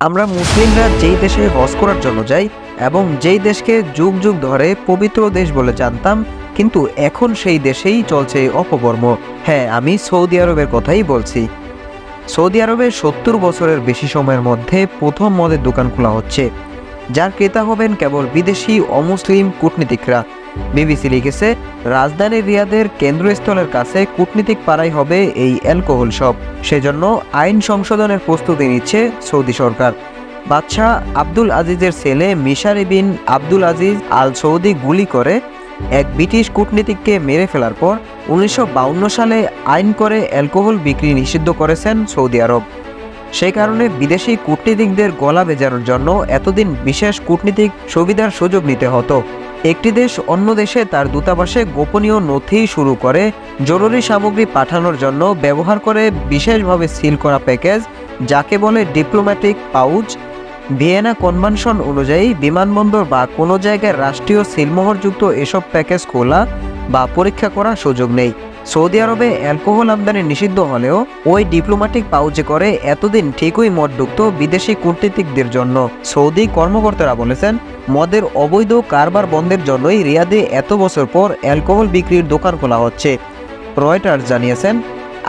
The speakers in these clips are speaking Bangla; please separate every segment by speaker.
Speaker 1: আমরা মুসলিমরা যেই দেশে হজ করার জন্য যাই এবং যেই দেশকে যুগ যুগ ধরে পবিত্র দেশ বলে জানতাম, কিন্তু এখন সেই দেশেই চলছে অপকর্ম। হ্যাঁ, আমি সৌদি আরবের কথাই বলছি। সৌদি আরবে ৭০ বছরের বেশি সময়ের মধ্যে প্রথম মদের দোকান খোলা হচ্ছে, যার ক্রেতা হবেন কেবল বিদেশি অমুসলিম কূটনীতিকরা। বিবিসি লিখেছে, রাজধানী রিয়াদের কেন্দ্রস্থলের কাছে কূটনীতিক পাড়াই হবে এই অ্যালকোহল শপ। সেজন্য আইন সংশোধনের প্রস্তুতি নিচ্ছে সৌদি সরকার। বাদশাহ আব্দুল আজিজের ছেলে মিশার বিন আব্দুল আজিজ আল সৌদি গুলি করে এক ব্রিটিশ কূটনীতিককে মেরে ফেলার পর ১৯৫২ সালে আইন করে অ্যালকোহল বিক্রি নিষিদ্ধ করেছেন সৌদি আরব। সেই কারণে বিদেশি কূটনীতিকদের গলা ভেজানোর জন্য এতদিন বিশেষ কূটনীতিক সুবিধার সুযোগ নিতে হতো। একটি দেশ অন্য দেশে তার দূতাবাসে গোপনীয় নথি শুরু করে জরুরি সামগ্রী পাঠানোর জন্য ব্যবহার করে বিশেষভাবে সিল করা প্যাকেজ, যাকে বলে ডিপ্লোম্যাটিক পাউচ। ভিয়েনা কনভেনশন অনুযায়ী বিমানবন্দর বা কোনো জায়গায় রাষ্ট্রীয় সিলমোহরযুক্ত এসব প্যাকেজ খোলা বা পরীক্ষা করার সুযোগ নেই। সৌদি আরবে অ্যালকোহল আমদানি নিষিদ্ধ হলেও ওই ডিপ্লোম্যাটিক পাউচে করে এতদিন ঠিকই মদ ঢুকত বিদেশি কূটনীতিকদের জন্য। সৌদি কর্মকর্তারা বলেছেন, মদের অবৈধ কারবার বন্ধের জন্যই রিয়াদে এত বছর পর অ্যালকোহল বিক্রির দোকান খোলা হচ্ছে। রয়টার্স জানিয়েছেন,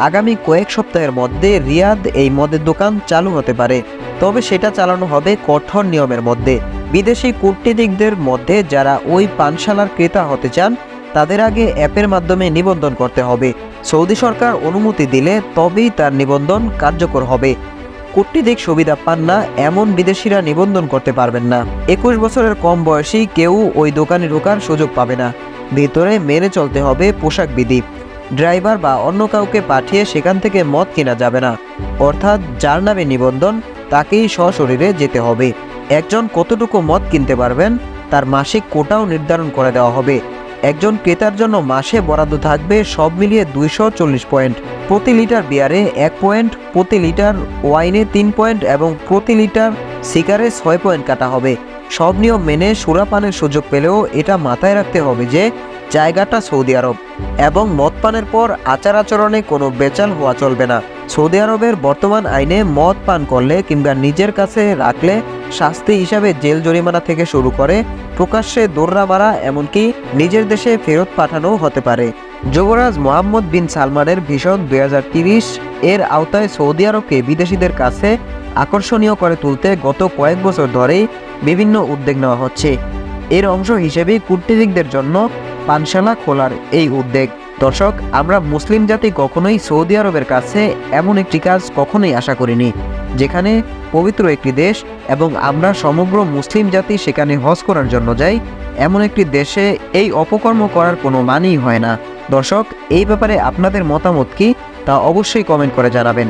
Speaker 1: আগামী কয়েক সপ্তাহের মধ্যে রিয়াদ এই মদের দোকান চালু হতে পারে, তবে সেটা চালানো হবে কঠোর নিয়মের মধ্যে। বিদেশি কূটনীতিকদের মধ্যে যারা ওই পানশালার ক্রেতা হতে চান, তাদের আগে অ্যাপের মাধ্যমে নিবন্ধন করতে হবে। সৌদি সরকার অনুমতি দিলে তবেই তার নিবন্ধন কার্যকর হবে। কূটনীতিক সুবিধা পান না এমন বিদেশিরা নিবন্ধন করতে পারবেন না। ২১ বছরের কম বয়সী কেউ ওই দোকানে ঢোকার সুযোগ পাবে না। ভেতরে মেনে চলতে হবে পোশাক বিধি। ড্রাইভার বা অন্য কাউকে পাঠিয়ে সেখান থেকে মদ কেনা যাবে না, অর্থাৎ যার নামে নিবন্ধন তাকেই সশরীরে যেতে হবে। একজন কতটুকু মদ কিনতে পারবেন তার মাসিক কোটাও নির্ধারণ করে দেওয়া হবে। একজন ক্রেতার জন্য মাসে বরাদ্দ থাকবে সব মিলিয়ে ২৪০ পয়েন্ট। প্রতি লিটার বিয়ারে ১ পয়েন্ট, প্রতি লিটার ওয়াইনে ৩ পয়েন্ট এবং প্রতি লিটার সিগারে ৬ পয়েন্ট কাটা হবে। সব নিয়ম মেনে সুরাপানের সুযোগ পেলেও এটা মাথায় রাখতে হবে যে জায়গাটা সৌদি আরব এবং মদ পানের পর আচার আচরণে কোনো বেচাল হওয়া চলবে না। সৌদি আরবের বর্তমান আইনে মদ পান করলে কিংবা নিজের কাছে রাখলে শাস্তি হিসাবে জেল জরিমানা থেকে শুরু করে প্রকাশ্যে দৌড়া মারা, এমনকি নিজের দেশে ফেরত পাঠানো হতে পারে। যুবরাজ মোহাম্মদ বিন সালমানের ভিশন ২০৩০ এর আওতায় সৌদি আরবকে বিদেশিদের কাছে আকর্ষণীয় করে তুলতে গত কয়েক বছর ধরেই বিভিন্ন উদ্যোগ নেওয়া হচ্ছে। এর অংশ হিসেবে কূটনীতিকদের জন্য পানশালা খোলার এই উদ্যোগ। দর্শক, আমরা মুসলিম জাতি কখনোই সৌদি আরবের কাছে এমন একটি কাজ কখনোই আশা করিনি, যেখানে পবিত্র একটি দেশ এবং আমরা সমগ্র মুসলিম জাতি সেখানে হজ করার জন্য যাই, এমন একটি দেশে এই অপকর্ম করার কোনো মানেই হয় না। দর্শক, এই ব্যাপারে আপনাদের মতামত কি তা অবশ্যই কমেন্ট করে জানাবেন।